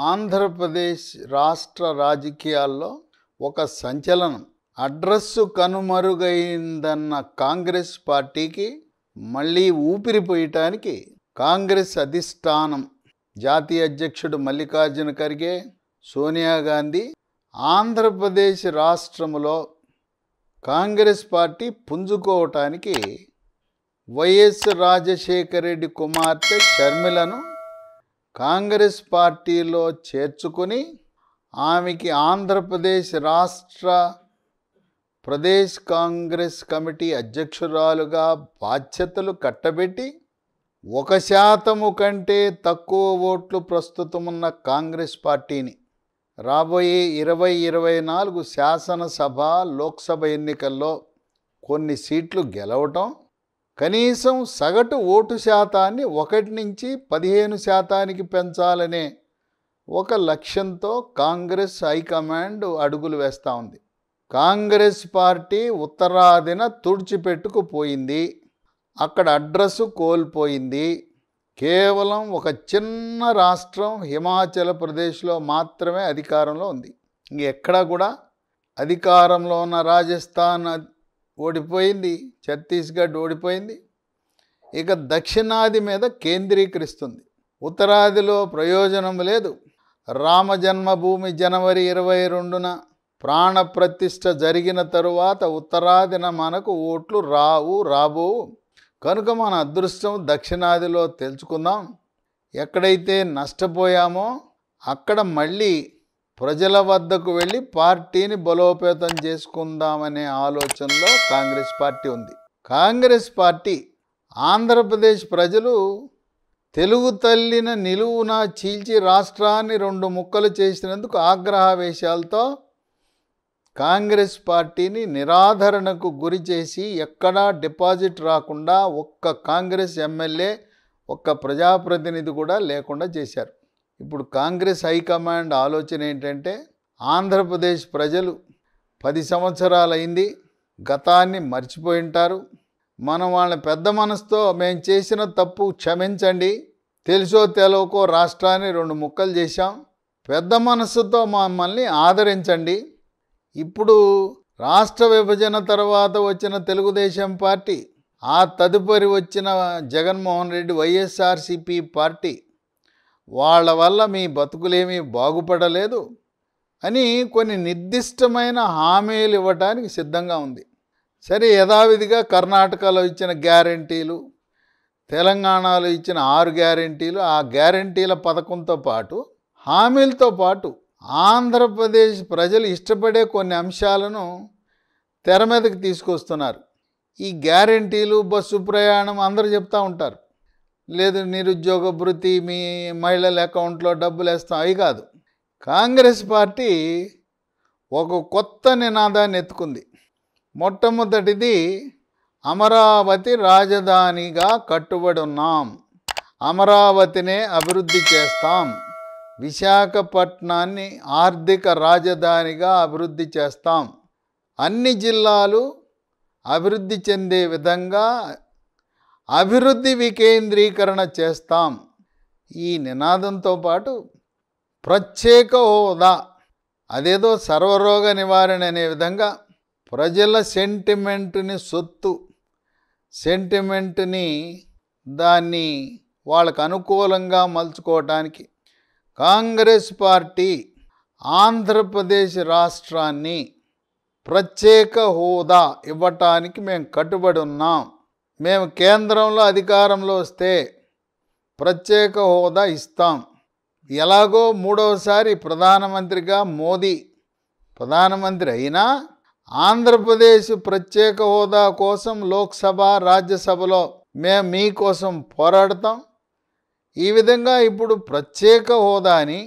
ఆంధ్రప్రదేశ్ రాష్ట్ర రాజకీయాల్లో ఒక సంచలనం. అడ్రస్సు కనుమరుగైందన్న కాంగ్రెస్ పార్టీకి మళ్ళీ ఊపిరిపోయటానికి కాంగ్రెస్ అధిష్టానం, జాతీయ అధ్యక్షుడు మల్లికార్జున ఖర్గే, సోనియా గాంధీ ఆంధ్రప్రదేశ్ రాష్ట్రంలో కాంగ్రెస్ పార్టీ పుంజుకోవటానికి వైఎస్ రాజశేఖర రెడ్డి కుమార్తె షర్మిలను కాంగ్రెస్ పార్టీలో చేర్చుకుని ఆమెకి ఆంధ్రప్రదేశ్ రాష్ట్ర ప్రదేశ్ కాంగ్రెస్ కమిటీ అధ్యక్షురాలుగా బాధ్యతలు కట్టబెట్టి 1% కంటే తక్కువ ఓట్లు ప్రస్తుతమున్న కాంగ్రెస్ పార్టీని రాబోయే 2024 శాసనసభ, లోక్సభ ఎన్నికల్లో కొన్ని సీట్లు గెలవటం, కనీసం సగటు ఓటు శాతాన్ని 1 నుంచి 15% పెంచాలనే ఒక లక్ష్యంతో కాంగ్రెస్ హైకమాండ్ అడుగులు వేస్తూ ఉంది. కాంగ్రెస్ పార్టీ ఉత్తరాదిన తుడిచిపెట్టుకుపోయింది. అక్కడ అడ్రస్సు కోల్పోయింది. కేవలం ఒక చిన్న రాష్ట్రం హిమాచల్ ప్రదేశ్లో మాత్రమే అధికారంలో ఉంది. ఎక్కడా కూడా అధికారంలో ఉన్న రాజస్థాన్ ఓడిపోయింది, ఛత్తీస్గఢ్ ఓడిపోయింది. ఇక దక్షిణాది మీద కేంద్రీకరిస్తుంది. ఉత్తరాదిలో ప్రయోజనం లేదు. రామజన్మభూమి జనవరి 22న ప్రాణప్రతిష్ఠ జరిగిన తరువాత ఉత్తరాదిన మనకు ఓట్లు రాబో. కనుక మన అదృష్టం దక్షిణాదిలో తెలుసుకుందాం. ఎక్కడైతే నష్టపోయామో అక్కడ మళ్ళీ ప్రజల వద్దకు వెళ్ళి పార్టీని బలోపేతం చేసుకుందామనే ఆలోచనలో కాంగ్రెస్ పార్టీ ఉంది. కాంగ్రెస్ పార్టీ ఆంధ్రప్రదేశ్ ప్రజలు తెలుగు తల్లిని నిలువున చీల్చి రాష్ట్రాన్ని 2 ముక్కలు చేసినందుకు ఆగ్రహావేశాలతో కాంగ్రెస్ పార్టీని నిరాధరణకు గురి చేసి ఎక్కడా డిపాజిట్ రాకుండా ఒక్క కాంగ్రెస్ ఎమ్మెల్యే, ఒక్క ప్రజాప్రతినిధి కూడా లేకుండా చేశారు. ఇప్పుడు కాంగ్రెస్ హైకమాండ్ ఆలోచన ఏంటంటే, ఆంధ్రప్రదేశ్ ప్రజలు 10 సంవత్సరాలైంది, గతాన్ని మర్చిపోయి ఉంటారు. మనం వాళ్ళ పెద్ద మనసుతో మేము చేసిన తప్పు క్షమించండి, తెలుసో తెలవకో రాష్ట్రాన్ని 2 ముక్కలు చేశాం, పెద్ద మనసుతో మమ్మల్ని ఆదరించండి. ఇప్పుడు రాష్ట్ర విభజన తర్వాత వచ్చిన తెలుగుదేశం పార్టీ, ఆ తదుపరి వచ్చిన జగన్మోహన్ రెడ్డి వైఎస్ఆర్సీపీ పార్టీ, వాళ్ళ వల్ల మీ బతుకులేమీ బాగుపడలేదు అని కొన్ని నిర్దిష్టమైన హామీలు ఇవ్వడానికి సిద్ధంగా ఉంది. సరే, యథావిధిగా కర్ణాటకలో ఇచ్చిన గ్యారంటీలు, తెలంగాణలో ఇచ్చిన 6 గ్యారంటీలు, ఆ గ్యారంటీల పథకంతో పాటు హామీలతో పాటు ఆంధ్రప్రదేశ్ ప్రజలు ఇష్టపడే కొన్ని అంశాలను తెర మీదకి తీసుకొస్తున్నారు. ఈ గ్యారంటీలు, బస్సు ప్రయాణం అందరూ చెప్తూ ఉంటారు. లేదు నిరుద్యోగ భృతి, మీ మహిళల అకౌంట్లో డబ్బులు వేస్తాం, అవి కాదు. కాంగ్రెస్ పార్టీ ఒక కొత్త నినాదాన్ని ఎత్తుకుంది. మొట్టమొదటిది, అమరావతి రాజధానిగా కట్టుబడి ఉన్నాం, అమరావతినే అభివృద్ధి చేస్తాం, విశాఖపట్నాన్ని ఆర్థిక రాజధానిగా అభివృద్ధి చేస్తాం, అన్ని జిల్లాలు అభివృద్ధి చెందే విధంగా అభివృద్ధి వికేంద్రీకరణ చేస్తాం. ఈ నినాదంతో పాటు ప్రత్యేక హోదా, అదేదో సర్వరోగ నివారణ అనే విధంగా ప్రజల సెంటిమెంట్ని దాన్ని వాళ్ళకు అనుకూలంగా మలుచుకోవటానికి కాంగ్రెస్ పార్టీ ఆంధ్రప్రదేశ్ రాష్ట్రాన్ని ప్రత్యేక హోదా ఇవ్వటానికి మేము కట్టుబడి ఉన్నాం. మేము కేంద్రంలో అధికారంలో వస్తే ప్రత్యేక హోదా ఇస్తాం. ఎలాగో 3వసారి ప్రధానమంత్రిగా మోదీ ప్రధానమంత్రి అయినా ఆంధ్రప్రదేశ్ ప్రత్యేక హోదా కోసం లోక్సభ, రాజ్యసభలో మేము మీకోసం పోరాడతాం. ఈ విధంగా ఇప్పుడు ప్రత్యేక హోదాని,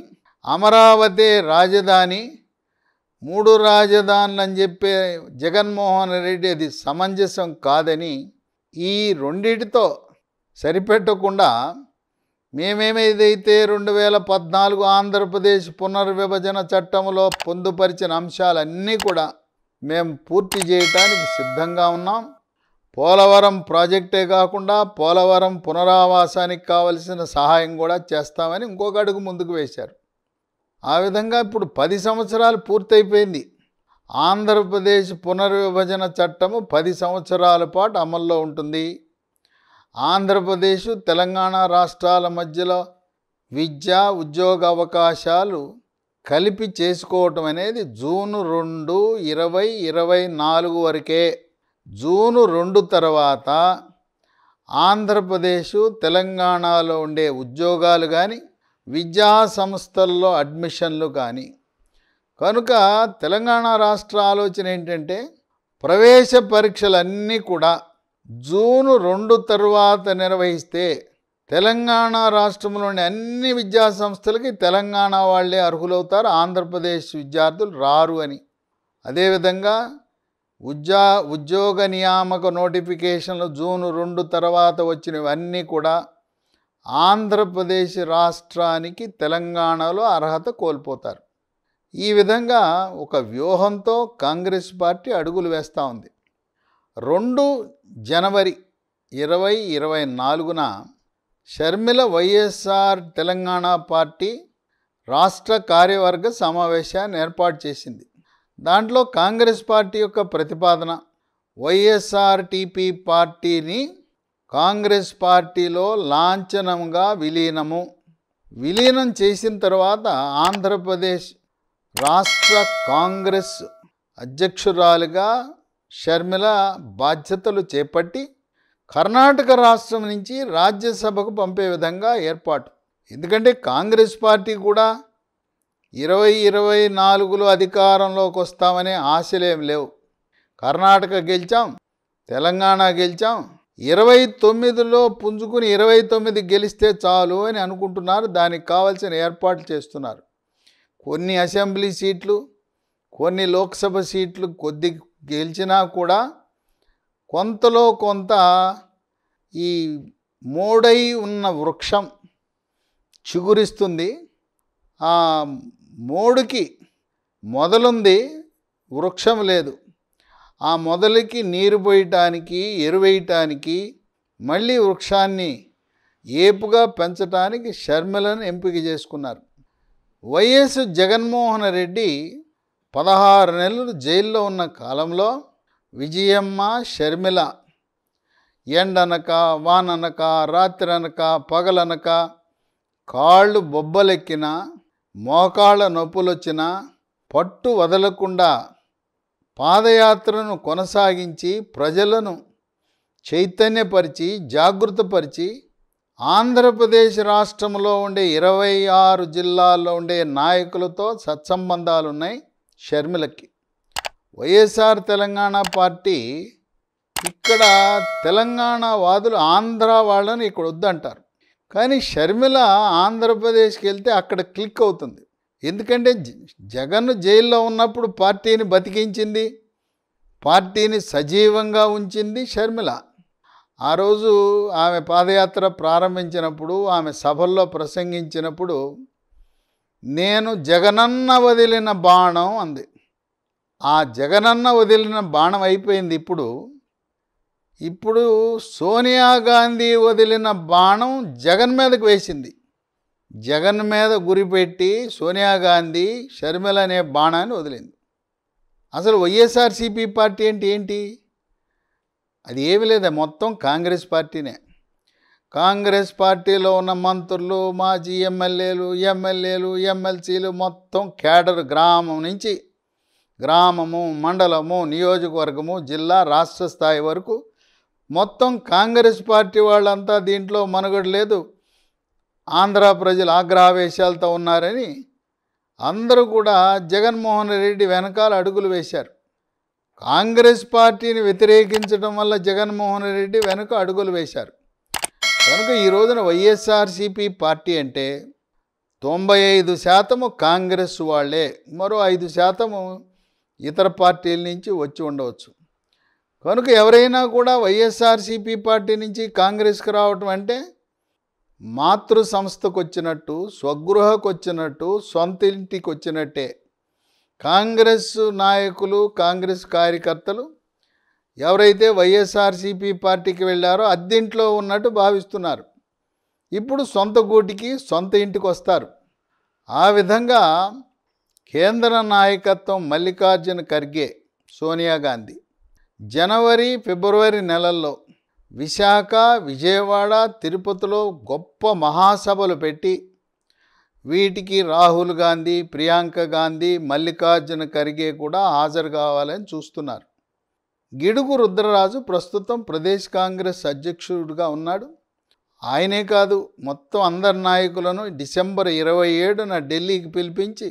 అమరావతి రాజధాని, 3 రాజధానులు అని చెప్పే జగన్మోహన్ రెడ్డి అది సమంజసం కాదని ఈ రెండిటితో సరిపెట్టకుండా మేమేమైతే 2014 ఆంధ్రప్రదేశ్ పునర్విభజన చట్టంలో పొందుపరిచిన అంశాలన్నీ కూడా మేము పూర్తి చేయటానికి సిద్ధంగా ఉన్నాం. పోలవరం ప్రాజెక్టే కాకుండా పోలవరం పునరావాసానికి కావలసిన సహాయం కూడా చేస్తామని ఇంకొక అడుగు ముందుకు వేశారు. ఆ విధంగా ఇప్పుడు 10 సంవత్సరాలు పూర్తయిపోయింది. ఆంధ్రప్రదేశ్ పునర్విభజన చట్టము 10 సంవత్సరాల పాటు అమల్లో ఉంటుంది. ఆంధ్రప్రదేశ్ తెలంగాణ రాష్ట్రాల మధ్యలో విద్యా ఉద్యోగ అవకాశాలు కలిపి చేసుకోవటం అనేది జూన్ 2, 2024 వరకే. జూన్ 2 తర్వాత ఆంధ్రప్రదేశ్ తెలంగాణలో ఉండే ఉద్యోగాలు కానీ విద్యా సంస్థల్లో అడ్మిషన్లు కానీ, కనుక తెలంగాణ రాష్ట్ర ఆలోచన ఏంటంటే ప్రవేశ పరీక్షలన్నీ కూడా జూన్ 2 తర్వాత నిర్వహిస్తే తెలంగాణ రాష్ట్రంలోని అన్ని విద్యా సంస్థలకి తెలంగాణ వాళ్ళే అర్హులవుతారు, ఆంధ్రప్రదేశ్ విద్యార్థులు రారు అని. అదేవిధంగా ఉద్యోగ నియామక నోటిఫికేషన్లు జూన్ 2 తర్వాత వచ్చినవన్నీ కూడా ఆంధ్రప్రదేశ్ రాష్ట్రానికి తెలంగాణలో అర్హత కోల్పోతారు. ఈ విధంగా ఒక వ్యూహంతో కాంగ్రెస్ పార్టీ అడుగులు వేస్తూ ఉంది. 2 జనవరి 2024న షర్మిల వైఎస్ఆర్ తెలంగాణ పార్టీ రాష్ట్ర కార్యవర్గ సమావేశాన్ని ఏర్పాటు చేసింది. దాంట్లో కాంగ్రెస్ పార్టీ యొక్క ప్రతిపాదన వైఎస్ఆర్టీపీ పార్టీని కాంగ్రెస్ పార్టీలో లాంఛనంగా విలీనం చేసిన తర్వాత ఆంధ్రప్రదేశ్ రాష్ట్ర కాంగ్రెస్ అధ్యక్షురాలుగా షర్మిల బాధ్యతలు చేపట్టి కర్ణాటక రాష్ట్రం నుంచి రాజ్యసభకు పంపే విధంగా ఏర్పాటు. ఎందుకంటే కాంగ్రెస్ పార్టీ కూడా 2024లో అధికారంలోకి వస్తామనే ఆశలేం లేవు. కర్ణాటక గెలిచాం, తెలంగాణ గెలిచాం, 29లో పుంజుకుని 29 గెలిస్తే చాలు అని అనుకుంటున్నారు. దానికి కావాల్సిన ఏర్పాట్లు చేస్తున్నారు. కొన్ని అసెంబ్లీ సీట్లు, కొన్ని లోక్సభ సీట్లు కొద్ది గెలిచినా కూడా కొంతలో కొంత ఈ మోడై ఉన్న వృక్షం చిగురిస్తుంది. ఆ మోడుకి మొదలుంది, వృక్షం లేదు. ఆ మొదలుకి నీరు పోయటానికి, ఎరువేయటానికి, మళ్ళీ వృక్షాన్ని ఏపుగా పెంచడానికి షర్మిలను ఎంపిక చేసుకున్నారు. వైఎస్ జగన్మోహన్ రెడ్డి 16 నెలలు జైల్లో ఉన్న కాలంలో విజయమ్మ, షర్మిల ఎండనక, వాననక, రాత్రనక, పగలనక, కాళ్ళు బొబ్బలెక్కిన, మోకాళ్ళ నొప్పులొచ్చిన పట్టు వదలకుండా పాదయాత్రను కొనసాగించి ప్రజలను చైతన్యపరిచి జాగృతపరిచి ఆంధ్రప్రదేశ్ రాష్ట్రంలో ఉండే 26 జిల్లాల్లో ఉండే నాయకులతో సత్సంబంధాలు ఉన్నాయి షర్మిలకి. వైఎస్ఆర్ తెలంగాణ పార్టీ ఇక్కడ తెలంగాణ వాదులు ఆంధ్ర వాళ్ళని ఇక్కడ వద్దంటారు. కానీ షర్మిల ఆంధ్రప్రదేశ్కి వెళ్తే అక్కడ క్లిక్ అవుతుంది. ఎందుకంటే జగన్ జైల్లో ఉన్నప్పుడు పార్టీని బతికించింది, పార్టీని సజీవంగా ఉంచింది షర్మిల. ఆ రోజు ఆమె పాదయాత్ర ప్రారంభించినప్పుడు, ఆమె సభల్లో ప్రసంగించినప్పుడు నేను జగనన్న వదిలిన బాణం అంది. ఆ జగనన్న వదిలిన బాణం అయిపోయింది. ఇప్పుడు సోనియా గాంధీ వదిలిన బాణం జగన్ మీదకు వేసింది. జగన్ మీద గురిపెట్టి సోనియా గాంధీ షర్మిల అనే బాణాన్ని వదిలింది. అసలు వైఎస్ఆర్సీపీ పార్టీ అంటే ఏంటి? అది ఏమి లేదా, మొత్తం కాంగ్రెస్ పార్టీనే. కాంగ్రెస్ పార్టీలో ఉన్న మంత్రులు, మాజీ ఎమ్మెల్యేలు, ఎమ్మెల్సీలు మొత్తం క్యాడర్ గ్రామం నుంచి గ్రామము, మండలము, నియోజకవర్గము, జిల్లా, రాష్ట్ర స్థాయి వరకు మొత్తం కాంగ్రెస్ పార్టీ వాళ్ళంతా దీంట్లో మనుగడ లేదు, ఆంధ్ర ప్రజలు ఆగ్రహావేశాలతో ఉన్నారని అందరూ కూడా జగన్మోహన్ రెడ్డి వెనకాల అడుగులు వేశారు. కాంగ్రెస్ పార్టీని వ్యతిరేకించడం వల్ల జగన్మోహన్ రెడ్డి వెనుక అడుగులు వేశారు. కనుక ఈ రోజున వైఎస్ఆర్సీపీ పార్టీ అంటే 95% కాంగ్రెస్ వాళ్ళే, మరో 5% ఇతర పార్టీల నుంచి వచ్చి ఉండవచ్చు. కనుక ఎవరైనా కూడా వైఎస్ఆర్సీపీ పార్టీ నుంచి కాంగ్రెస్కి రావటం అంటే మాతృ సంస్థకు వచ్చినట్టు, స్వగృహకు వచ్చినట్టు, సొంత ఇంటికి వచ్చినట్టే. కాంగ్రెస్ నాయకులు, కాంగ్రెస్ కార్యకర్తలు ఎవరైతే వైఎస్ఆర్సీపీ పార్టీకి వెళ్ళారో అద్దెంట్లో ఉన్నట్టు భావిస్తున్నారు. ఇప్పుడు సొంత గూటికి, సొంత ఇంటికి వస్తారు. ఆ విధంగా కేంద్ర నాయకత్వం మల్లికార్జున ఖర్గే, సోనియా గాంధీ జనవరి, ఫిబ్రవరి నెలల్లో విశాఖ, విజయవాడ, తిరుపతిలో గొప్ప మహాసభలు పెట్టి వీటికి రాహుల్ గాంధీ, ప్రియాంక గాంధీ, మల్లికార్జున ఖర్గే కూడా హాజరు కావాలని చూస్తున్నారు. గిడుగు రుద్రరాజు ప్రస్తుతం ప్రదేశ్ కాంగ్రెస్ అధ్యక్షుడిగా ఉన్నాడు. ఆయనే కాదు, మొత్తం అందరి నాయకులను డిసెంబర్ 27న ఢిల్లీకి పిలిపించి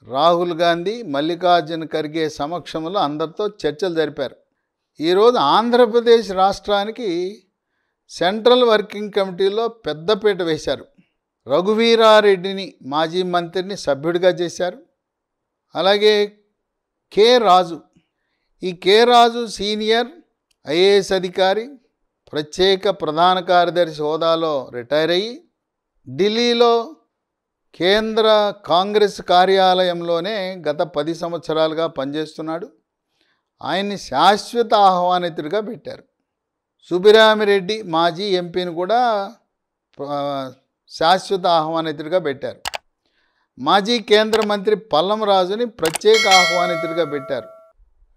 రాహుల్ గాంధీ, మల్లికార్జున ఖర్గే సమక్షంలో అందరితో చర్చలు జరిపారు. ఈరోజు ఆంధ్రప్రదేశ్ రాష్ట్రానికి సెంట్రల్ వర్కింగ్ కమిటీలో పెద్దపీట వేశారు. రఘువీరారెడ్డిని, మాజీ మంత్రిని సభ్యుడిగా చేశారు. అలాగే కె రాజు, ఈ కె రాజు సీనియర్ ఐఏఎస్ అధికారి, ప్రత్యేక ప్రధాన కార్యదర్శి హోదాలో రిటైర్ అయ్యి ఢిల్లీలో కేంద్ర కాంగ్రెస్ కార్యాలయంలోనే గత 10 సంవత్సరాలుగా పనిచేస్తున్నాడు. ఆయన్ని శాశ్వత ఆహ్వానితుడిగా పెట్టారు. సుబ్బిరామిరెడ్డి మాజీ ఎంపీని కూడా శాశ్వత ఆహ్వానితుడిగా పెట్టారు. మాజీ కేంద్ర మంత్రి పల్లం రాజుని ప్రత్యేక ఆహ్వానితుడిగా పెట్టారు.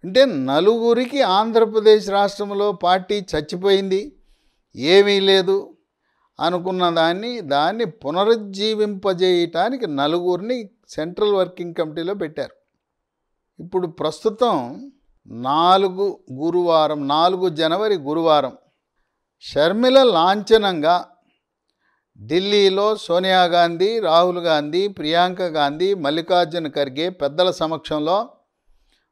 అంటే నలుగురికి ఆంధ్రప్రదేశ్ రాష్ట్రంలో పార్టీ చచ్చిపోయింది, ఏమీ లేదు అనుకున్న దాన్ని పునరుజ్జీవింపజేయటానికి నలుగురిని సెంట్రల్ వర్కింగ్ కమిటీలో పెట్టారు. ఇప్పుడు ప్రస్తుతం 4 జనవరి గురువారం షర్మిల లాంఛనంగా ఢిల్లీలో సోనియా గాంధీ, రాహుల్ గాంధీ, ప్రియాంక గాంధీ, మల్లికార్జున ఖర్గే పెద్దల సమక్షంలో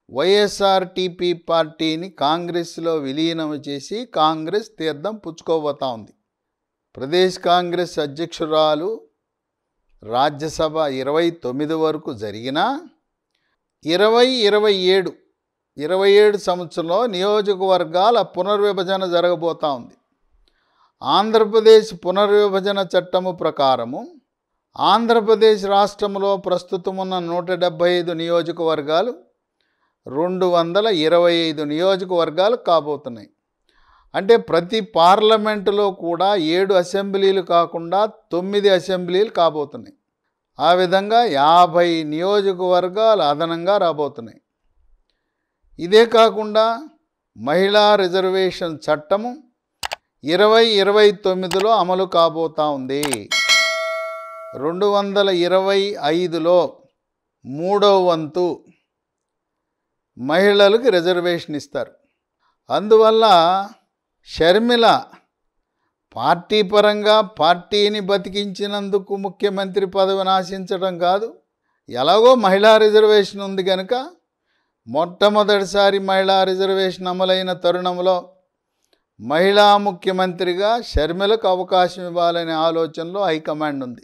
వైఎస్ఆర్టీపీ పార్టీని కాంగ్రెస్లో విలీనం చేసి కాంగ్రెస్ తీర్థం పుచ్చుకోబోతా ఉంది. ప్రదేశ్ కాంగ్రెస్ అధ్యక్షురాలు రాజ్యసభ 29 వరకు జరిగినా 27 సంవత్సరంలో నియోజకవర్గాల పునర్విభజన జరగబోతూ ఉంది. ఆంధ్రప్రదేశ్ పునర్విభజన చట్టము ప్రకారము ఆంధ్రప్రదేశ్ రాష్ట్రంలో ప్రస్తుతం ఉన్న 175 నియోజకవర్గాలు 225 నియోజకవర్గాలు కాబోతున్నాయి. అంటే ప్రతి పార్లమెంటులో కూడా 7 అసెంబ్లీలు కాకుండా 9 అసెంబ్లీలు కాబోతున్నాయి. ఆ విధంగా 50 నియోజకవర్గాలు అదనంగా రాబోతున్నాయి. ఇదే కాకుండా మహిళా రిజర్వేషన్ చట్టము 2029లో అమలు కాబోతా ఉంది. 225లో 3వ వంతు మహిళలకు రిజర్వేషన్ ఇస్తారు. అందువల్ల షర్మిల పార్టీ పరంగా పార్టీని బతికించినందుకు ముఖ్యమంత్రి పదవిని ఆశించడం కాదు, ఎలాగో మహిళా రిజర్వేషన్ ఉంది కనుక మొట్టమొదటిసారి మహిళా రిజర్వేషన్ అమలైన తరుణంలో మహిళా ముఖ్యమంత్రిగా షర్మిలకు అవకాశం ఇవ్వాలనే ఆలోచనలో హైకమాండ్ ఉంది.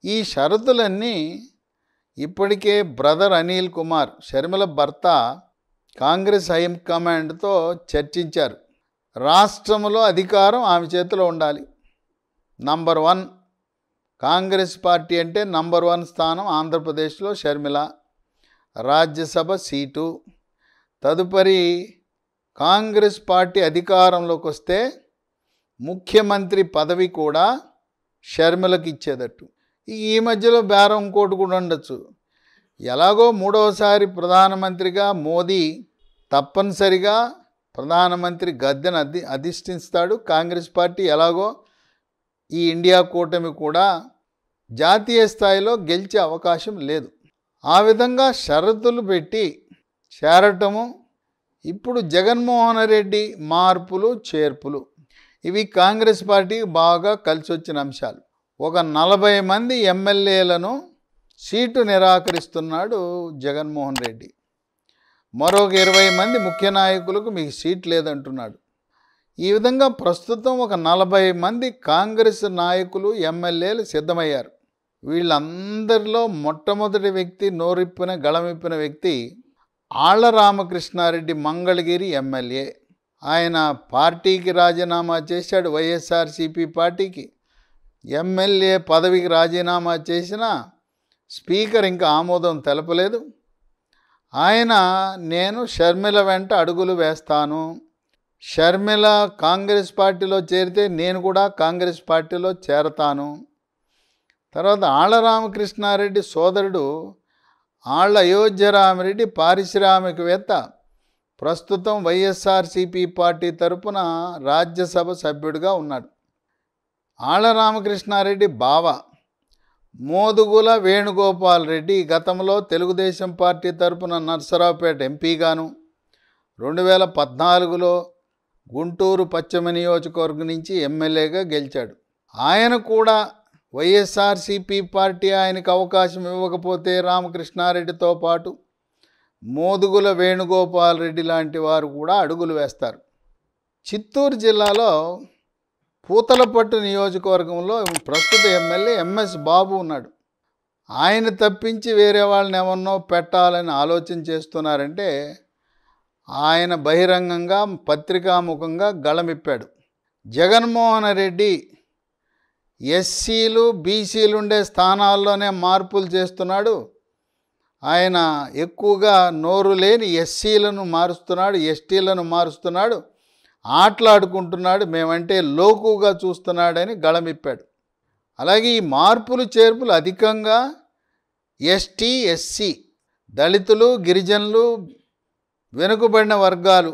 ఈ షరతులన్నీ ఇప్పటికే బ్రదర్ అనిల్ కుమార్, షర్మిల భర్త, కాంగ్రెస్ హైకమాండ్తో చర్చించారు. రాష్ట్రంలో అధికారం ఆమె చేతిలో ఉండాలి. నంబర్ 1 కాంగ్రెస్ పార్టీ అంటే నంబర్ 1 స్థానం ఆంధ్రప్రదేశ్లో షర్మిల, రాజ్యసభ సీటు. తదుపరి కాంగ్రెస్ పార్టీ అధికారంలోకి వస్తే ముఖ్యమంత్రి పదవి కూడా షర్మిలకు ఇచ్చేదట్టు. ఈ మధ్యలో బేరం ఇంకోటి కూడా ఉండొచ్చు. ఎలాగో 3వసారి ప్రధానమంత్రిగా మోదీ తప్పనిసరిగా ప్రధానమంత్రి గద్దెను అధిష్ఠిస్తాడు. కాంగ్రెస్ పార్టీ ఎలాగో ఈ ఇండియా కూటమి కూడా జాతీయ స్థాయిలో గెలిచే అవకాశం లేదు. ఆ విధంగా షరతులు పెట్టి చేరటము. ఇప్పుడు జగన్మోహన్ రెడ్డి మార్పులు చేర్పులు ఇవి కాంగ్రెస్ పార్టీకి బాగా కలిసి వచ్చిన అంశాలు. ఒక 40 మంది ఎమ్మెల్యేలను సీటు నిరాకరిస్తున్నాడు జగన్మోహన్ రెడ్డి. మరొక 20 మంది ముఖ్య నాయకులకు మీకు సీట్ లేదంటున్నాడు. ఈ విధంగా ప్రస్తుతం ఒక 40 మంది కాంగ్రెస్ నాయకులు, ఎమ్మెల్యేలు సిద్ధమయ్యారు. వీళ్ళందరిలో మొట్టమొదటి వ్యక్తి, నోరిప్పిన గళమిప్పిన వ్యక్తి ఆళ్ల రామకృష్ణారెడ్డి, మంగళగిరి ఎమ్మెల్యే. ఆయన పార్టీకి రాజీనామా చేశాడు, వైఎస్ఆర్సీపీ పార్టీకి. ఎమ్మెల్యే పదవికి రాజీనామా చేసినా స్పీకర్ ఇంకా ఆమోదం తెలపలేదు. ఆయన నేను షర్మిల వెంట అడుగులు వేస్తాను, షర్మిల కాంగ్రెస్ పార్టీలో చేరితే నేను కూడా కాంగ్రెస్ పార్టీలో చేరతాను, తర్వాత ఆళ్ల రామకృష్ణారెడ్డి సోదరుడు ఆళ్ల అయోధ్యరామిరెడ్డి పారిశ్రామికవేత్త, ప్రస్తుతం వైఎస్ఆర్సీపీ పార్టీ తరపున రాజ్యసభ సభ్యుడిగా ఉన్నాడు. ఆళ్ల రామకృష్ణారెడ్డి బావ మోదుగుల వేణుగోపాల్ రెడ్డి గతంలో తెలుగుదేశం పార్టీ తరపున నర్సరావుపేట ఎంపీగాను, 2014లో గుంటూరు పశ్చిమ నియోజకవర్గం నుంచి ఎమ్మెల్యేగా గెలిచాడు. ఆయన కూడా వైఎస్ఆర్సీపీ పార్టీ ఆయనకు అవకాశం ఇవ్వకపోతే రామకృష్ణారెడ్డితో పాటు మోదుగుల వేణుగోపాల్ రెడ్డి లాంటి వారు కూడా అడుగులు వేస్తారు. చిత్తూరు జిల్లాలో పూతలపట్టు నియోజకవర్గంలో ప్రస్తుత ఎమ్మెల్యే ఎంఎస్ బాబు ఉన్నాడు. ఆయన తప్పించి వేరే వాళ్ళని ఎవరినో పెట్టాలని ఆలోచన చేస్తున్నారంటే ఆయన బహిరంగంగా పత్రికాముఖంగా గళమిప్పాడు. జగన్మోహన్ రెడ్డి ఎస్సీలు బీసీలు ఉండే స్థానాల్లోనే మార్పులు చేస్తున్నాడు. ఆయన ఎక్కువగా నోరు లేని ఎస్సీలను మారుస్తున్నాడు, ఎస్టీలను మారుస్తున్నాడు, ఆటలాడుకుంటున్నాడు, మేమంటే లోకుగా చూస్తున్నాడని గళమిప్పాడు. అలాగే ఈ మార్పులు చేర్పులు అధికంగా ఎస్టీ ఎస్సీ దళితులు గిరిజనులు వెనుకబడిన వర్గాలు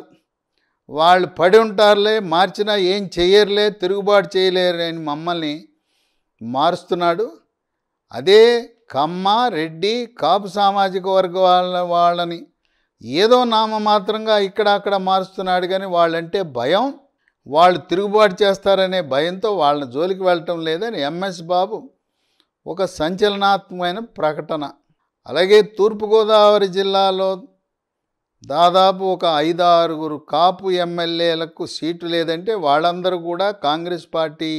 వాళ్ళు పడి ఉంటారులే, మార్చినా ఏం చెయ్యరులే, తిరుగుబాటు చేయలేరని మమ్మల్ని మారుస్తున్నాడు. అదే కమ్మ రెడ్డి కాపు సామాజిక వర్గ వాళ్ళని ఏదో నామమాత్రంగా ఇక్కడ అక్కడ మారుస్తున్నాడు. కానీ వాళ్ళంటే భయం, వాళ్ళు తిరుగుబాటు చేస్తారనే భయంతో వాళ్ళ జోలికి వెళ్ళటం లేదని ఎంఎస్ బాబు ఒక సంచలనాత్మకమైన ప్రకటన. అలాగే తూర్పుగోదావరి జిల్లాలో దాదాపు ఒక 5-6 కాపు ఎమ్మెల్యేలకు సీటు లేదంటే వాళ్ళందరూ కూడా కాంగ్రెస్ పార్టీ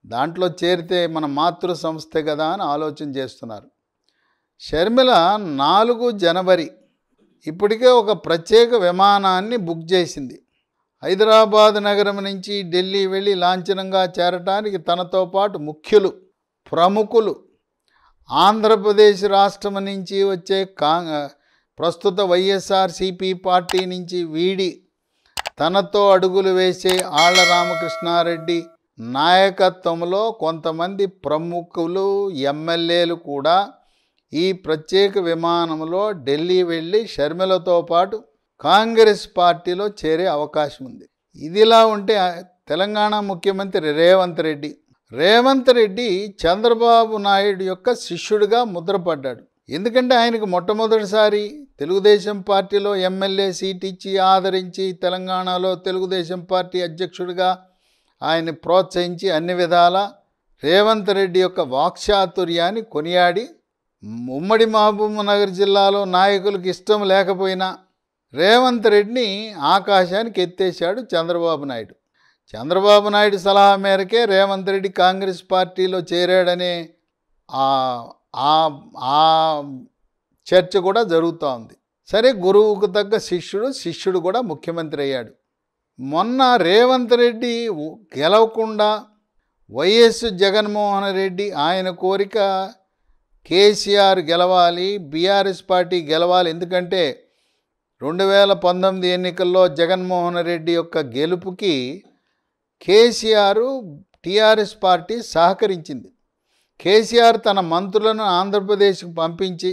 దాంట్లో చేరితే మన మాతృ సంస్థ కదా అని ఆలోచన చేస్తున్నారు. షర్మిల 4 జనవరి ఇప్పటికే ఒక ప్రత్యేక విమానాన్ని బుక్ చేసింది. హైదరాబాద్ నగరం నుంచి ఢిల్లీ వెళ్ళి లాంఛనంగా చేరటానికి తనతో పాటు ముఖ్యులు ప్రముఖులు ఆంధ్రప్రదేశ్ రాష్ట్రం నుంచి వచ్చే ప్రస్తుత వైఎస్ఆర్సీపీ పార్టీ నుంచి వీడి తనతో అడుగులు వేసే ఆళ్ల రామకృష్ణారెడ్డి నాయకత్వంలో కొంతమంది ప్రముఖులు ఎమ్మెల్యేలు కూడా ఈ ప్రత్యేక విమానంలో ఢిల్లీ వెళ్ళి షర్మిలతో పాటు కాంగ్రెస్ పార్టీలో చేరే అవకాశం ఉంది. ఇదిలా ఉంటే తెలంగాణ ముఖ్యమంత్రి రేవంత్ రెడ్డి చంద్రబాబు నాయుడు యొక్క శిష్యుడిగా ముద్రపడ్డాడు. ఎందుకంటే ఆయనకు మొట్టమొదటిసారి తెలుగుదేశం పార్టీలో ఎమ్మెల్యే సీట్ ఇచ్చి ఆదరించి తెలంగాణలో తెలుగుదేశం పార్టీ అధ్యక్షుడిగా ఆయన్ని ప్రోత్సహించి అన్ని విధాల రేవంత్ రెడ్డి యొక్క వాక్చాతుర్యాన్ని కొనియాడి ఉమ్మడి మహబూబ్నగర్ జిల్లాలో నాయకులకు ఇష్టం లేకపోయినా రేవంత్ రెడ్డిని ఆకాశానికి ఎత్తేశాడు చంద్రబాబు నాయుడు. చంద్రబాబు నాయుడు సలహా మేరకే రేవంత్ రెడ్డి కాంగ్రెస్ పార్టీలో చేరాడనే ఆ చర్చ కూడా జరుగుతూ ఉంది. సరే, గురువుకు తగ్గ శిష్యుడు కూడా ముఖ్యమంత్రి అయ్యాడు. మొన్న రేవంత్ రెడ్డి గెలవకుండా వైఎస్ జగన్మోహన్ రెడ్డి ఆయన కోరిక కేసీఆర్ గెలవాలి, బీఆర్ఎస్ పార్టీ గెలవాలి. ఎందుకంటే 2019 ఎన్నికల్లో జగన్మోహన్ రెడ్డి యొక్క గెలుపుకి కేసీఆర్ టీఆర్ఎస్ పార్టీ సహకరించింది. కేసీఆర్ తన మంత్రులను ఆంధ్రప్రదేశ్కు పంపించి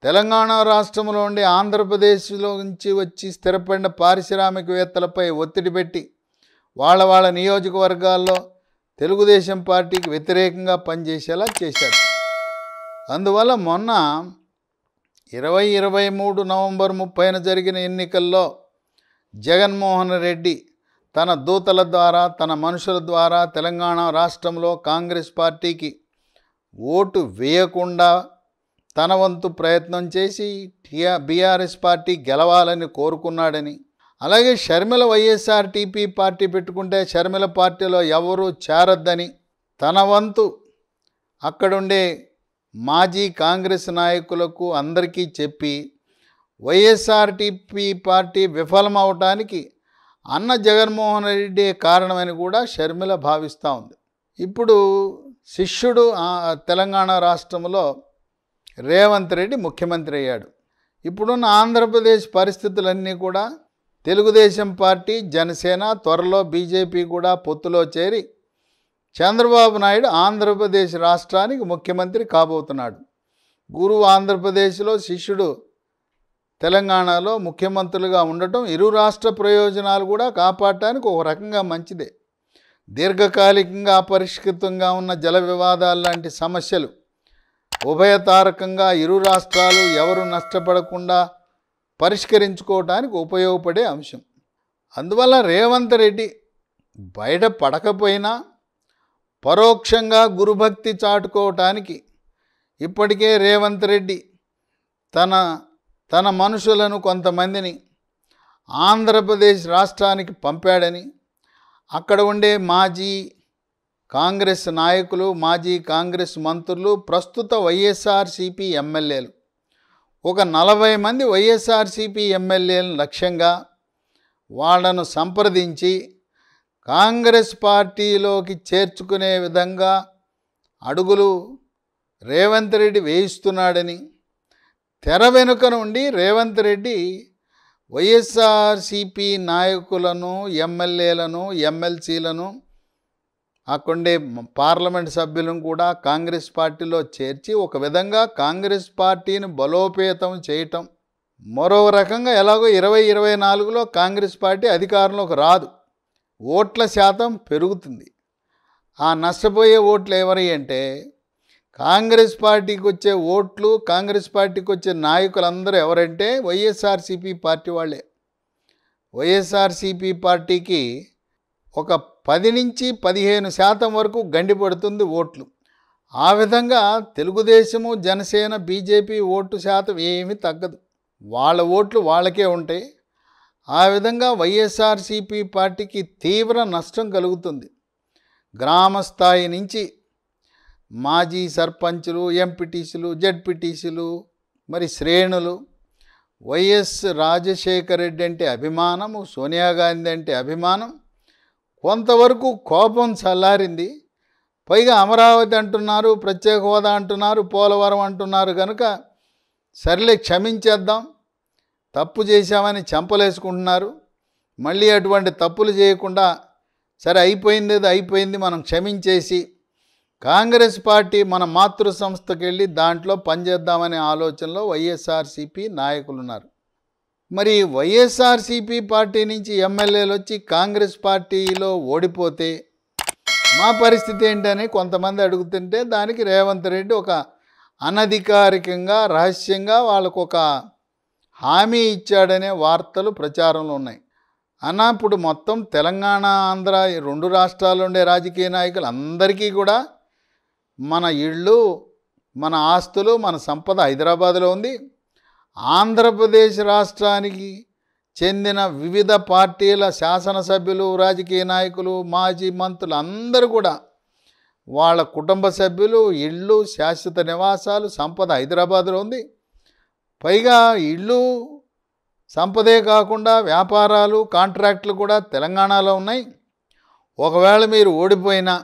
తెలంగాణ రాష్ట్రంలో ఉండి ఆంధ్రప్రదేశ్లో నుంచి వచ్చి స్థిరపడిన పారిశ్రామికవేత్తలపై ఒత్తిడి పెట్టి వాళ్ళ నియోజకవర్గాల్లో తెలుగుదేశం పార్టీకి వ్యతిరేకంగా పనిచేసేలా చేశాడు. అందువల్ల మొన్న 2023 నవంబర్ 30న జరిగిన ఎన్నికల్లో జగన్మోహన్ రెడ్డి తన దూతల ద్వారా తన మనుషుల ద్వారా తెలంగాణ రాష్ట్రంలో కాంగ్రెస్ పార్టీకి ఓటు వేయకుండా తన వంతు ప్రయత్నం చేసి బీఆర్ఎస్ పార్టీ గెలవాలని కోరుకున్నాడని, అలాగే షర్మిల వైఎస్ఆర్టీపీ పార్టీ పెట్టుకుంటే షర్మిల పార్టీలో ఎవరూ చేరొద్దని తన వంతు అక్కడుండే మాజీ కాంగ్రెస్ నాయకులకు అందరికీ చెప్పి వైఎస్ఆర్టీపీ పార్టీ విఫలమవటానికి అన్న జగన్మోహన్ రెడ్డి కారణమని కూడా షర్మిల భావిస్తూ ఉంది. ఇప్పుడు శిష్యుడు తెలంగాణ రాష్ట్రంలో రేవంత్ రెడ్డి ముఖ్యమంత్రి అయ్యాడు. ఇప్పుడున్న ఆంధ్రప్రదేశ్ పరిస్థితులన్నీ కూడా తెలుగుదేశం పార్టీ, జనసేన, త్వరలో బీజేపీ కూడా పొత్తులో చేరి చంద్రబాబు నాయుడు ఆంధ్రప్రదేశ్ రాష్ట్రానికి ముఖ్యమంత్రి కాబోతున్నాడు. గురువు ఆంధ్రప్రదేశ్లో, శిష్యుడు తెలంగాణలో ముఖ్యమంత్రులుగా ఉండటం ఇరు రాష్ట్ర ప్రయోజనాలు కూడా కాపాడటానికి ఒక రకంగా మంచిదే. దీర్ఘకాలికంగా అపరిష్కృతంగా ఉన్న జల వివాదాలు లాంటి సమస్యలు ఉభయతారకంగా ఇరు రాష్ట్రాలు ఎవరు నష్టపడకుండా పరిష్కరించుకోవడానికి ఉపయోగపడే అంశం. అందువల్ల రేవంత్ రెడ్డి బయట పడకపోయినా పరోక్షంగా గురుభక్తి చాటుకోవటానికి ఇప్పటికే రేవంత్ రెడ్డి తన మనుషులను కొంతమందిని ఆంధ్రప్రదేశ్ రాష్ట్రానికి పంపాడని, అక్కడ ఉండే మాజీ కాంగ్రెస్ నాయకులు, మాజీ కాంగ్రెస్ మంత్రులు, ప్రస్తుత వైఎస్ఆర్సీపీ ఎమ్మెల్యేలు ఒక 40 మంది వైఎస్ఆర్సీపీ ఎమ్మెల్యేలను లక్ష్యంగా వాళ్ళను సంప్రదించి కాంగ్రెస్ పార్టీలోకి చేర్చుకునే విధంగా అడుగులు రేవంత్ రెడ్డి వేయిస్తున్నాడని, తెర వెనుక నుండి రేవంత్ రెడ్డి వైఎస్ఆర్సీపీ నాయకులను, ఎమ్మెల్యేలను, ఎమ్మెల్సీలను, అక్కడే పార్లమెంట్ సభ్యులను కూడా కాంగ్రెస్ పార్టీలో చేర్చి ఒక విధంగా కాంగ్రెస్ పార్టీని బలోపేతం చేయటం. మరో రకంగా ఎలాగో 2024లో కాంగ్రెస్ పార్టీ అధికారంలోకి రాదు, ఓట్ల శాతం పెరుగుతుంది. ఆ నష్టపోయే ఓట్లు ఎవరి అంటే కాంగ్రెస్ పార్టీకి వచ్చే ఓట్లు, కాంగ్రెస్ పార్టీకి వచ్చే నాయకులందరూ ఎవరంటే వైఎస్ఆర్సీపీ పార్టీ వాళ్ళే. వైఎస్ఆర్సీపీ పార్టీకి ఒక 10 నుంచి 15% వరకు గండిపడుతుంది ఓట్లు. ఆ విధంగా తెలుగుదేశము, జనసేన, బీజేపీ ఓటు శాతం ఏమీ తగ్గదు, వాళ్ళ ఓట్లు వాళ్ళకే ఉంటాయి. ఆ విధంగా వైఎస్ఆర్సీపీ పార్టీకి తీవ్ర నష్టం కలుగుతుంది. గ్రామ స్థాయి నుంచి మాజీ సర్పంచులు, ఎంపీటీసీలు, జెడ్పీటీసీలు, మరి శ్రేణులు వైఎస్ రాజశేఖర రెడ్డి అంటే అభిమానము, సోనియా గాంధీ అంటే అభిమానం, కొంతవరకు కోపం చల్లారింది. పైగా అమరావతి అంటున్నారు, ప్రత్యేక హోదా అంటున్నారు, పోలవరం అంటున్నారు కనుక సర్లే క్షమించేద్దాం, తప్పు చేశామని చెంపలేసుకుంటున్నారు. మళ్ళీ అటువంటి తప్పులు చేయకుండా సరే అయిపోయింది, అది అయిపోయింది, మనం క్షమించేసి కాంగ్రెస్ పార్టీ మన మాతృ సంస్థకి వెళ్ళి దాంట్లో పనిచేద్దామనే ఆలోచనలో వైఎస్ఆర్సీపీ నాయకులు ఉన్నారు. మరి వైఎస్ఆర్సీపీ పార్టీ నుంచి ఎమ్మెల్యేలు వచ్చి కాంగ్రెస్ పార్టీలో ఓడిపోతే మా పరిస్థితి ఏంటని కొంతమంది అడుగుతుంటే దానికి రేవంత్ రెడ్డి ఒక అనధికారికంగా, రహస్యంగా వాళ్ళకు ఒక హామీ ఇచ్చాడనే వార్తలు ప్రచారంలో ఉన్నాయి. ఇప్పుడు మొత్తం తెలంగాణ, ఆంధ్ర ఈ 2 రాష్ట్రాల్లో ఉండే రాజకీయ నాయకులు అందరికీ కూడా మన ఇళ్ళు, మన ఆస్తులు, మన సంపద హైదరాబాద్లో ఉంది. ఆంధ్రప్రదేశ్ రాష్ట్రానికి చెందిన వివిధ పార్టీల శాసనసభ్యులు, రాజకీయ నాయకులు, మాజీ మంత్రులు అందరూ కూడా వాళ్ళ కుటుంబ సభ్యులు, ఇళ్ళు, శాశ్వత నివాసాలు, సంపద హైదరాబాద్లో ఉంది. పైగా ఇళ్ళు, సంపదే కాకుండా వ్యాపారాలు, కాంట్రాక్టులు కూడా తెలంగాణలో ఉన్నాయి. ఒకవేళ మీరు ఓడిపోయినా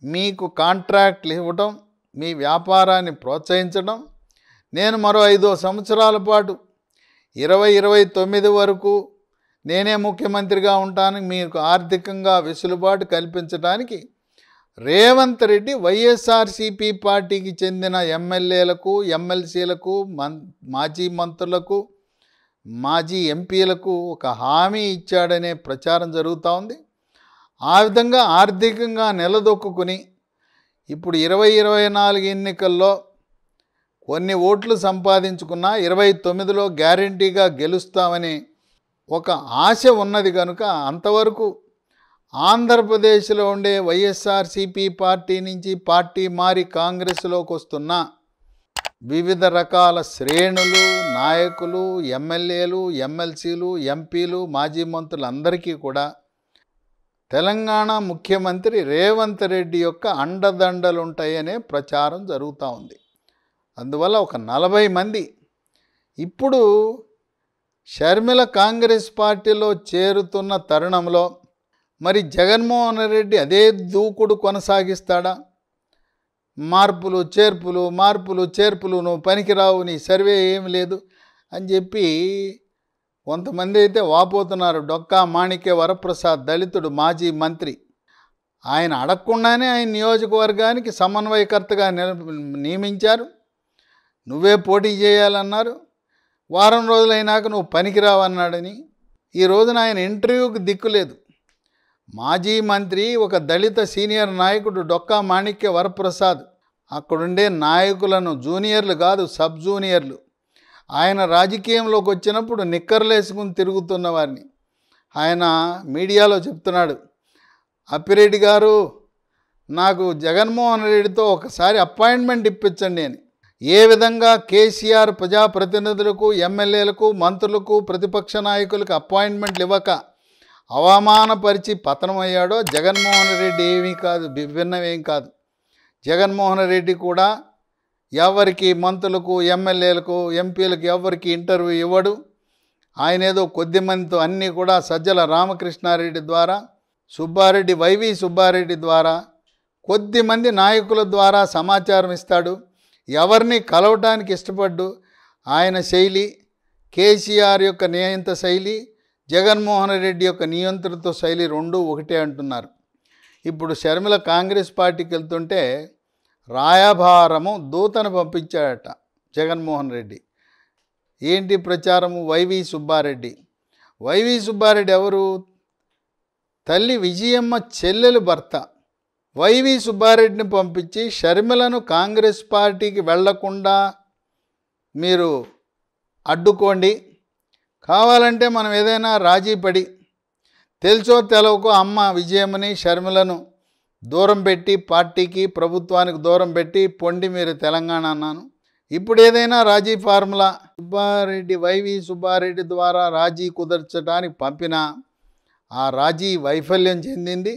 మీకు కాంట్రాక్ట్లు ఇవ్వటం, మీ వ్యాపారాన్ని ప్రోత్సహించడం, నేను మరో 5 సంవత్సరాల పాటు 2029 వరకు నేనే ముఖ్యమంత్రిగా ఉంటాను, మీకు ఆర్థికంగా వెసులుబాటు కల్పించడానికి రేవంత్ రెడ్డి వైఎస్ఆర్సీపీ పార్టీకి చెందిన ఎమ్మెల్యేలకు, ఎమ్మెల్సీలకు, మాజీ మంత్రులకు, మాజీ ఎంపీలకు ఒక హామీ ఇచ్చాడనే ప్రచారం జరుగుతూ ఉంది. ఆ విధంగా ఆర్థికంగా నిలదొక్కుని ఇప్పుడు 2024 ఎన్నికల్లో కొన్ని ఓట్లు సంపాదించుకున్నా 29లో గ్యారంటీగా గెలుస్తామని ఒక ఆశ ఉన్నది కనుక అంతవరకు ఆంధ్రప్రదేశ్లో ఉండే వైఎస్ఆర్సీపీ పార్టీ నుంచి పార్టీ మారి కాంగ్రెస్లోకి వస్తున్న వివిధ రకాల శ్రేణులు, నాయకులు, ఎమ్మెల్యేలు, ఎమ్మెల్సీలు, ఎంపీలు, మాజీ మంత్రులందరికీ కూడా తెలంగాణ ముఖ్యమంత్రి రేవంత్ రెడ్డి యొక్క అండదండలుంటాయనే ప్రచారం జరుగుతూ ఉంది. అందువల్ల ఒక 40 మంది ఇప్పుడు షర్మిల కాంగ్రెస్ పార్టీలో చేరుతున్న తరుణంలో మరి జగన్మోహన్ రెడ్డి అదే దూకుడు కొనసాగిస్తాడా? మార్పులు చేర్పులు, మార్పులు చేర్పులు, నువ్వు పనికిరావు, నీ సర్వే ఏమి లేదు అని చెప్పి కొంతమంది అయితే వాపోతున్నారు. డొక్కా మాణిక్య వరప్రసాద్, దళితుడు, మాజీ మంత్రి, ఆయన అడగకుండానే ఆయన నియోజకవర్గానికి సమన్వయకర్తగా నియమించారు. నువ్వే పోటీ చేయాలన్నారు. వారం రోజులైనాక నువ్వు పనికిరావన్నాడని ఈ రోజున ఆయన ఇంటర్వ్యూకి దిక్కులేదు. మాజీ మంత్రి ఒక దళిత సీనియర్ నాయకుడు డొక్కా మాణిక్య వరప్రసాద్ అక్కడుండే నాయకులను జూనియర్లు కాదు సబ్ జూనియర్లు ఆయన రాజకీయంలోకి వచ్చినప్పుడు నిక్కర్లేసుకుని తిరుగుతున్న వారిని ఆయన మీడియాలో చెప్తున్నాడు, అప్పిరెడ్డి గారు నాకు జగన్మోహన్ రెడ్డితో ఒకసారి అపాయింట్మెంట్ ఇప్పించండి అని. ఏ విధంగా కేసీఆర్ ప్రజాప్రతినిధులకు, ఎమ్మెల్యేలకు, మంత్రులకు, ప్రతిపక్ష నాయకులకు అపాయింట్మెంట్లు ఇవ్వక అవమానపరిచి పతనమయ్యాడో జగన్మోహన్ రెడ్డి ఏమీ కాదు, విభిన్నమేం కాదు. జగన్మోహన్ రెడ్డి కూడా ఎవరికి మంత్రులకు, ఎమ్మెల్యేలకు, ఎంపీలకు ఎవరికి ఇంటర్వ్యూ ఇవ్వడు. ఆయన ఏదో కొద్దిమందితో అన్నీ కూడా సజ్జల రామకృష్ణారెడ్డి ద్వారా, సుబ్బారెడ్డి, వైవి సుబ్బారెడ్డి ద్వారా, కొద్దిమంది నాయకుల ద్వారా సమాచారం ఇస్తాడు. ఎవరిని కలవటానికి ఇష్టపడ్డు. ఆయన శైలి కేసీఆర్ యొక్క నియంత శైలి, జగన్మోహన్ రెడ్డి యొక్క నియంత్రిత శైలి రెండూ ఒకటే అంటున్నారు. ఇప్పుడు షర్మిల కాంగ్రెస్ పార్టీకి వెళ్తుంటే రాయభారము దూతను పంపించాడట జగన్మోహన్ రెడ్డి. ఏంటి ప్రచారము? వైవి సుబ్బారెడ్డి. వైవి సుబ్బారెడ్డి ఎవరు? తల్లి విజయమ్మ చెల్లెలు భర్త. వైవి సుబ్బారెడ్డిని పంపించి షర్మిలను కాంగ్రెస్ పార్టీకి వెళ్లకుండా మీరు అడ్డుకోండి, కావాలంటే మనం ఏదైనా రాజీ పడి తెలుసో తెలవకో అమ్మ విజయమ్మని షర్మిలను దూరం పెట్టి పార్టీకి ప్రభుత్వానికి దూరం పెట్టి పొండి మీరు తెలంగాణ అన్నాను. ఇప్పుడు ఏదైనా రాజీ ఫార్ములా సుబ్బారెడ్డి వైవి సుబ్బారెడ్డి ద్వారా రాజీ కుదర్చడానికి పంపినా ఆ రాజీ వైఫల్యం చెందింది.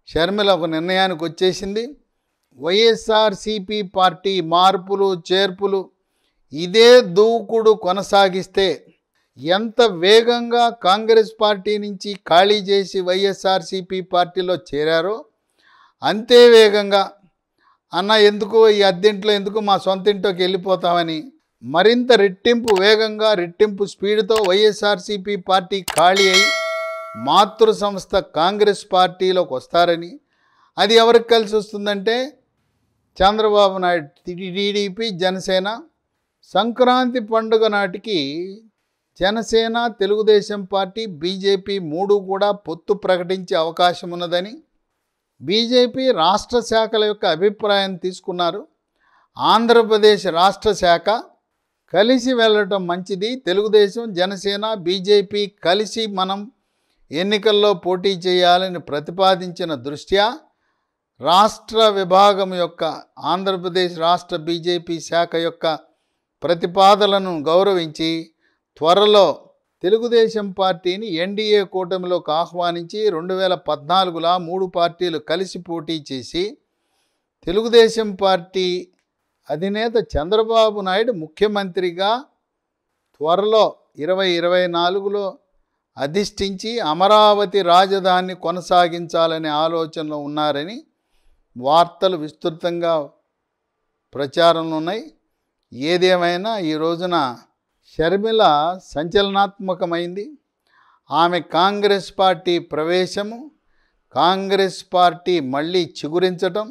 షర్మిల ఒక నిర్ణయానికి వచ్చేసింది. వైఎస్ఆర్సీపీ పార్టీ మార్పులు చేర్పులు ఇదే దూకుడు కొనసాగిస్తే ఎంత వేగంగా కాంగ్రెస్ పార్టీ నుంచి ఖాళీ చేసి వైఎస్ఆర్సీపీ పార్టీలో చేరారో అంతే వేగంగా అన్న ఎందుకు ఈ అద్దెంట్లో ఎందుకు మా సొంత ఇంట్లోకి వెళ్ళిపోతామని మరింత రెట్టింపు వేగంగా రెట్టింపు స్పీడ్తో వైఎస్ఆర్సీపీ పార్టీ ఖాళీ అయి మాతృ సంస్థ కాంగ్రెస్ పార్టీలోకి వస్తారని, అది ఎవరికి కలిసి వస్తుందంటే చంద్రబాబు నాయుడు టీడీపీ జనసేన సంక్రాంతి పండుగ నాటికి జనసేన తెలుగుదేశం పార్టీ బీజేపీ మూడు కూడా పొత్తు ప్రకటించే అవకాశం ఉన్నదని బీజేపీ రాష్ట్ర శాఖల యొక్క అభిప్రాయం తీసుకున్నారు. ఆంధ్రప్రదేశ్ రాష్ట్ర శాఖ కలిసి వెళ్ళటం మంచిది, తెలుగుదేశం జనసేన బీజేపీ కలిసి మనం ఎన్నికల్లో పోటీ చేయాలని ప్రతిపాదించిన దృష్ట్యా రాష్ట్ర విభాగం యొక్క ఆంధ్రప్రదేశ్ రాష్ట్ర బీజేపీ శాఖ యొక్క ప్రతిపాదనలను గౌరవించి త్వరలో తెలుగుదేశం పార్టీని ఎన్డీఏ కూటమిలోకి ఆహ్వానించి 2014లో 3 పార్టీలు కలిసి పోటీ చేసి తెలుగుదేశం పార్టీ అధినేత చంద్రబాబు నాయుడు ముఖ్యమంత్రిగా త్వరలో 2024లో అధిష్ఠించి అమరావతి రాజధానిని కొనసాగించాలనే ఆలోచనలో ఉన్నారని వార్తలు విస్తృతంగా ప్రచారంలో ఉన్నాయి. ఏదేమైనా ఈ రోజున షర్మిల సంచలనాత్మకమైంది. ఆమె కాంగ్రెస్ పార్టీ ప్రవేశము, కాంగ్రెస్ పార్టీ మళ్ళీ చిగురించటం,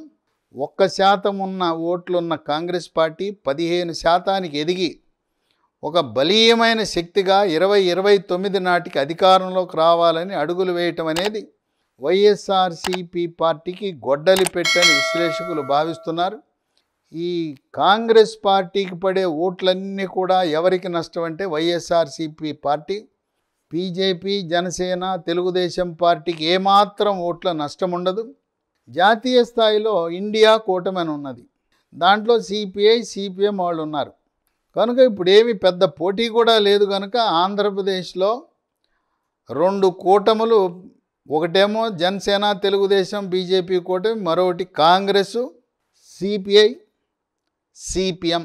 1% ఉన్న ఓట్లున్న కాంగ్రెస్ పార్టీ 15% ఎదిగి ఒక బలీయమైన శక్తిగా 2029 నాటికి అధికారంలోకి రావాలని అడుగులు వేయటం అనేది వైఎస్ఆర్సీపీ పార్టీకి గొడ్డలి పెట్టని విశ్లేషకులు భావిస్తున్నారు. ఈ కాంగ్రెస్ పార్టీకి పడే ఓట్లన్నీ కూడా ఎవరికి నష్టం అంటే వైఎస్ఆర్సీపీ పార్టీ, బీజేపీ జనసేన తెలుగుదేశం పార్టీకి ఏమాత్రం ఓట్ల నష్టం ఉండదు. జాతీయ స్థాయిలో ఇండియా కూటమి అని ఉన్నది, దాంట్లో సిపిఐ సిపిఎం వాళ్ళు ఉన్నారు కనుక ఇప్పుడు ఏమి పెద్ద పోటీ కూడా లేదు. కనుక ఆంధ్రప్రదేశ్లో 2 కూటములు, ఒకటేమో జనసేన తెలుగుదేశం బీజేపీ కూటమి, మరొకటి కాంగ్రెస్ సిపిఐ సిపిఎం.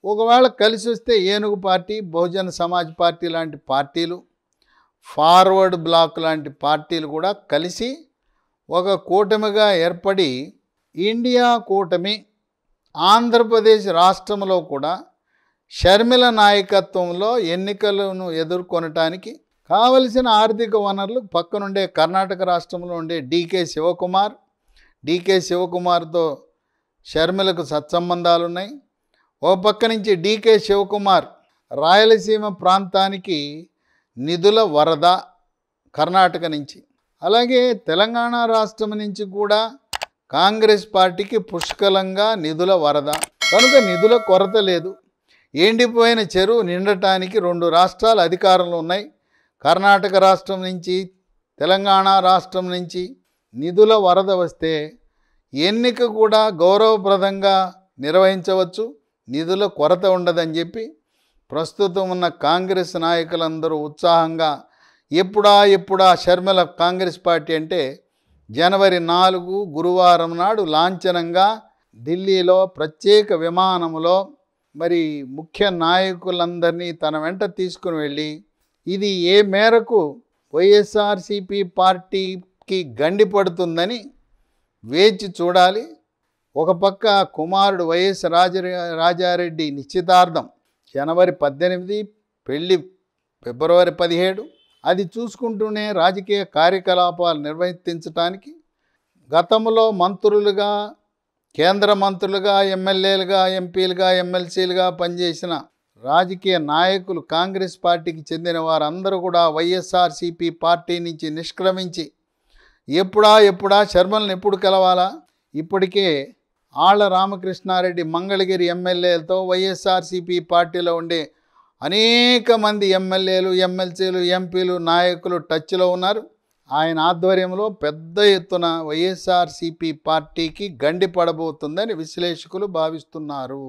ఒకవేళ కలిసి వస్తే ఏనుగు పార్టీ, బహుజన సమాజ్ పార్టీ లాంటి పార్టీలు, ఫార్వర్డ్ బ్లాక్ లాంటి పార్టీలు కూడా కలిసి ఒక కూటమిగా ఏర్పడి ఇండియా కూటమి ఆంధ్రప్రదేశ్ రాష్ట్రంలో కూడా షర్మిల నాయకత్వంలో ఎన్నికలను ఎదుర్కొనటానికి కావలసిన ఆర్థిక వనరులు పక్కనుండే కర్ణాటక రాష్ట్రంలో ఉండే డీకే శివకుమార్, డీకే శివకుమార్తో షర్మిలకు సత్సంబంధాలున్నాయి. ఓ పక్క నుంచి డీకే శివకుమార్ రాయలసీమ ప్రాంతానికి నిధుల వరద కర్ణాటక నుంచి, అలాగే తెలంగాణ రాష్ట్రం నుంచి కూడా కాంగ్రెస్ పార్టీకి పుష్కలంగా నిధుల వరద. కనుక నిధుల కొరత లేదు. ఎండిపోయిన చెరువు నిండటానికి 2 రాష్ట్రాలు అధికారంలో ఉన్నాయి. కర్ణాటక రాష్ట్రం నుంచి, తెలంగాణ రాష్ట్రం నుంచి నిధుల వరద వస్తే ఎన్నిక కూడా గౌరవప్రదంగా నిర్వహించవచ్చు, నిధుల కొరత ఉండదని చెప్పి ప్రస్తుతం ఉన్న కాంగ్రెస్ నాయకులందరూ ఉత్సాహంగా ఎప్పుడా షర్మిల కాంగ్రెస్ పార్టీ అంటే జనవరి 4 గురువారం నాడు లాంఛనంగా ఢిల్లీలో ప్రత్యేక విమానంలో మరి ముఖ్య నాయకులందరినీ తన వెంట తీసుకుని వెళ్ళి ఇది ఏ మేరకు వైఎస్ఆర్సీపీ పార్టీకి గండిపడుతుందని వేచి చూడాలి. ఒక పక్క కుమారుడు వైఎస్ రాజారెడ్డి నిశ్చితార్థం జనవరి 18, పెళ్ళి ఫిబ్రవరి 17. అది చూసుకుంటూనే రాజకీయ కార్యకలాపాలు నిర్వర్తించడానికి గతంలో మంత్రులుగా, కేంద్ర మంత్రులుగా, ఎమ్మెల్యేలుగా, ఎంపీలుగా, ఎమ్మెల్సీలుగా పనిచేసిన రాజకీయ నాయకులు, కాంగ్రెస్ పార్టీకి చెందిన వారందరూ కూడా వైఎస్ఆర్సీపీ పార్టీ నుంచి నిష్క్రమించి ఎప్పుడా షర్మిలను ఎప్పుడు కలవాలా, ఇప్పటికే ఆళ్ల రామకృష్ణారెడ్డి మంగళగిరి ఎమ్మెల్యేలతో వైఎస్ఆర్సీపీ పార్టీలో ఉండే అనేక మంది ఎమ్మెల్యేలు, ఎమ్మెల్సీలు, ఎంపీలు, నాయకులు టచ్లో ఉన్నారు. ఆయన ఆధ్వర్యంలో పెద్ద ఎత్తున వైఎస్ఆర్సీపీ పార్టీకి గండి పడబోతుందని విశ్లేషకులు భావిస్తున్నారు.